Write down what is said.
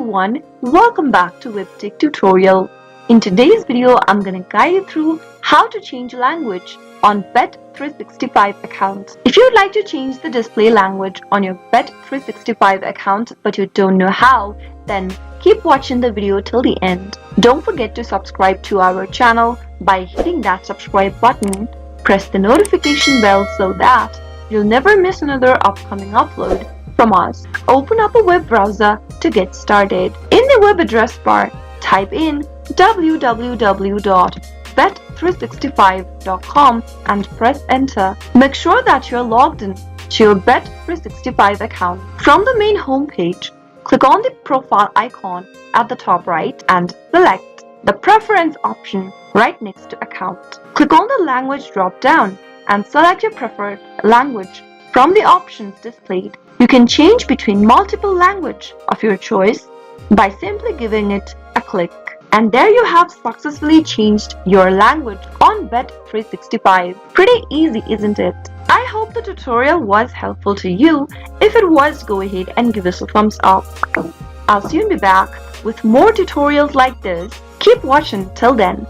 everyone, welcome back to Webtech Tutorial. In today's video, I'm going to guide you through how to change language on Bet365 account. If you'd like to change the display language on your Bet365 account but you don't know how, then keep watching the video till the end. Don't forget to subscribe to our channel by hitting that subscribe button. Press the notification bell so that you'll never miss another upcoming upload from us. Open up a web browser to get started. In the web address bar, type in www.bet365.com and press enter. Make sure that you're logged in to your Bet365 account. From the main home page, click on the profile icon at the top right and select the preference option right next to account. Click on the language drop down and select your preferred language from the options displayed. You can change between multiple language of your choice by simply giving it a click. And there you have successfully changed your language on Bet365. Pretty easy, isn't it? I hope the tutorial was helpful to you. If it was, go ahead and give us a thumbs up. I'll soon be back with more tutorials like this. Keep watching till then.